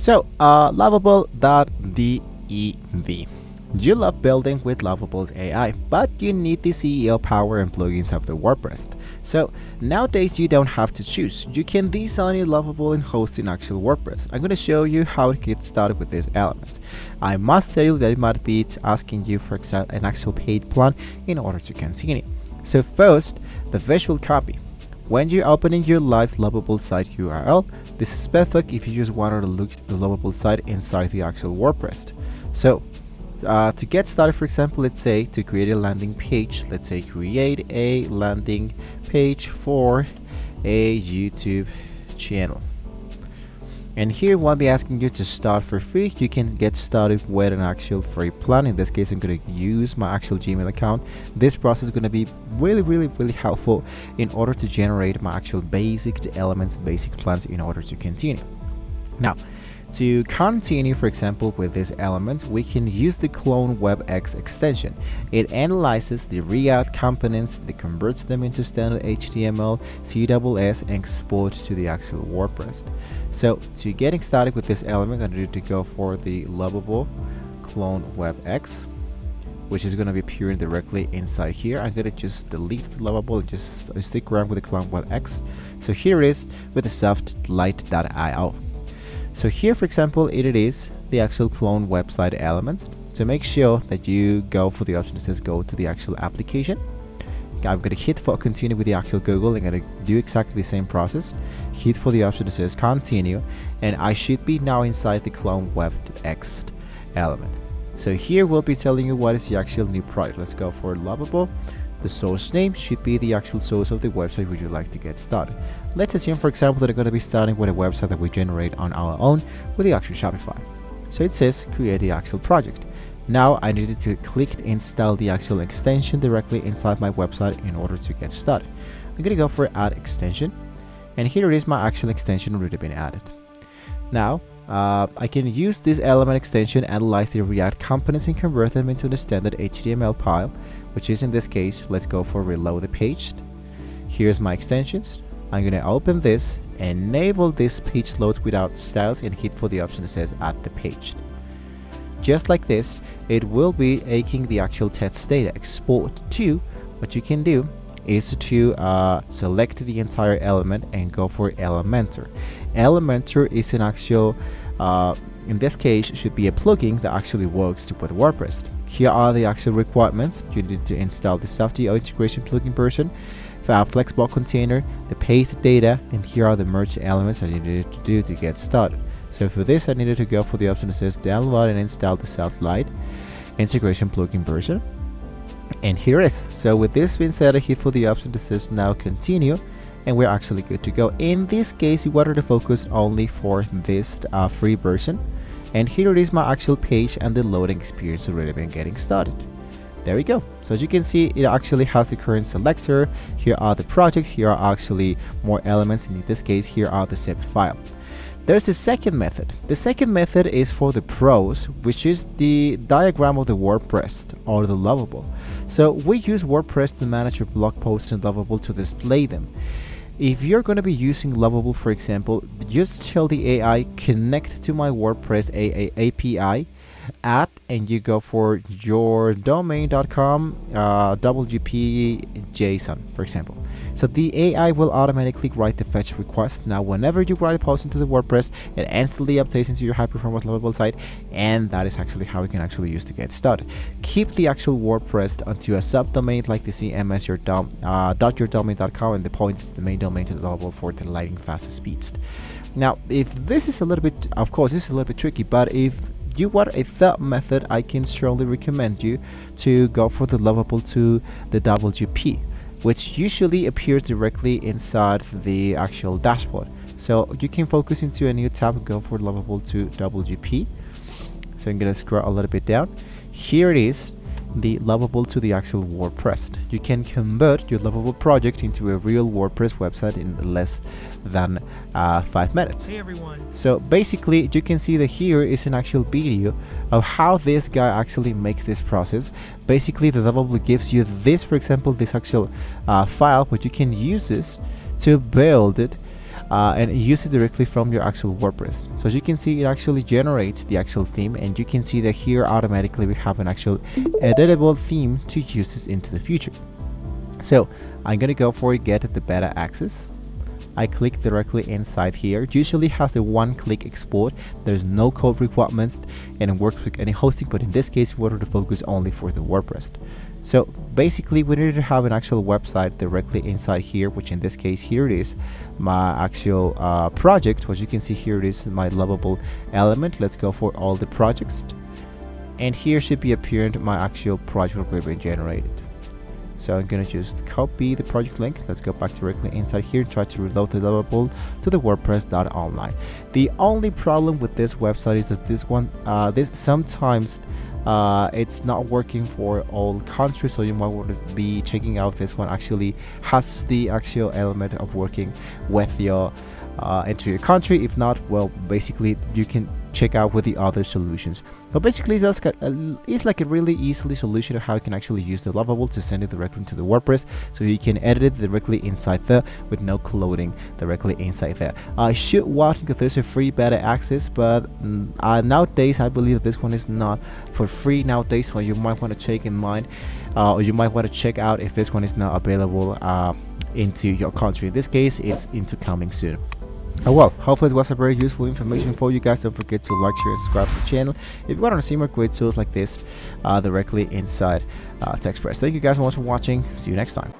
So, lovable.dev. You love building with Lovable's AI, but you need the CEO power and plugins of the WordPress. So nowadays you don't have to choose. You can design your Lovable and host in actual WordPress. I'm going to show you how to get started with this element. I must tell you that it might be asking you for an actual paid plan in order to continue. So first, the visual copy. When you're opening your live Lovable site URL, this is perfect if you just wanted to look at the Lovable site inside the actual WordPress. So to get started, for example, let's say to create a landing page, let's say create a landing page for a YouTube channel. And here won't be asking you to start for free. You can get started with an actual free plan. In this case, I'm going to use my actual Gmail account. This process is going to be really helpful in order to generate my actual basic elements, basic plans in order to continue. Now, to continue, for example, with this element, we can use the ClonewebX extension. It analyzes the React components, it converts them into standard HTML, CSS, and exports to the actual WordPress. So to getting started with this element, I'm going to go for the lovable ClonewebX, which is going to be appearing directly inside here. I'm going to just delete the lovable and just stick around with the ClonewebX. So here it is with the softlight.io. So here, for example, it is the actual clone website element. So make sure that you go for the option that says go to the actual application. I'm going to hit for continue with the actual Google. I'm going to do exactly the same process. Hit for the option that says continue, and I should be now inside the ClonewebX element. So here we'll be telling you what is the actual new project. Let's go for Lovable. The source name should be the actual source of the website which you'd like to get started. Let's assume, for example, that we're going to be starting with a website that we generate on our own with the actual Shopify. So it says create the actual project. Now I needed to click install the actual extension directly inside my website in order to get started. I'm going to go for add extension, and here it is, my actual extension already been added. Now I can use this element extension, analyze the React components, and convert them into the standard HTML file, which is in this case, let's go for reload the page. Here's my extensions. I'm going to open this, enable this page loads without styles, and hit for the option that says add the page. Just like this, it will be taking the actual text data, export to. What you can do is to select the entire element and go for Elementor. Elementor is an actual, in this case, should be a plugin that actually works with WordPress. Here are the actual requirements. You need to install the SoftGeo integration plugin version, flexible container, the paste data, and here are the merge elements that you needed to do to get started. So for this, I needed to go for the option that says download and install the Softlight integration plugin version. And here it is. So with this being said, I hit for the option that says now continue, and we're actually good to go. In this case, we wanted to focus only for this free version. And here it is, my actual page, and the loading experience already been getting started. There we go. So as you can see, it actually has the current selector. Here are the projects. Here are actually more elements. In this case, here are the zip file. There's a second method. The second method is for the pros, which is the diagram of the WordPress or the Lovable. So we use WordPress to manage your blog posts and Lovable to display them. If you're going to be using Lovable, for example, just tell the AI connect to my WordPress API and you go for your domain.com WP JSON, for example. So the AI will automatically write the fetch request. Now whenever you write a post into the WordPress, it instantly updates into your high performance Lovable site, and that is actually how we can actually use to get started. Keep the actual WordPress onto a subdomain like the CMS .yourdomain.com, and the point is the main domain to the Lovable for the lightning fast speeds. Now if this is a little bit, of course this is a little bit tricky, but if you want a third method, I can strongly recommend you to go for the Lovable to the WP, which usually appears directly inside the actual dashboard. So you can focus into a new tab and go for Lovable to WP. So I'm going to scroll a little bit down. Here it is, the Lovable to the actual WordPress. You can convert your Lovable project into a real WordPress website in less than 5 minutes. Hey everyone. So basically you can see that here is an actual video of how this guy actually makes this process. Basically the Lovable gives you this, for example, this actual file, but you can use this to build it and use it directly from your actual WordPress. So as you can see, it actually generates the actual theme, and you can see that here automatically we have an actual editable theme to use this into the future. So I'm gonna go for get the beta access. I click directly inside here. Usually has the one-click export. There's no code requirements and it works with any hosting, but in this case we wanted to focus only for the WordPress. So basically we need to have an actual website directly inside here, which in this case here it is my actual project. What you can see here, it is my lovable element. Let's go for all the projects, and here should be appearing my actual project will be generated. So I'm gonna just copy the project link. Let's go back directly inside here and try to reload the lovable to the WordPress.online. The only problem with this website is that this sometimes it's not working for all countries, so you might want to be checking out this one actually has the actual element of working with your into your country. If not, well, basically you can check out with the other solutions. But basically it's like a really easily solution of how you can actually use the lovable to send it directly into the WordPress, so you can edit it directly inside there with no clothing directly inside there. I should watch because there's a free beta access, but nowadays I believe that this one is not for free nowadays, so you might want to check in mind, or you might want to check out if this one is not available into your country. In this case, it's into coming soon. Well, hopefully it was a very useful information for you guys. Don't forget to like, share, and subscribe to the channel if you want to see more great tools like this directly inside TechSpress. Thank you guys so much for watching. See you next time.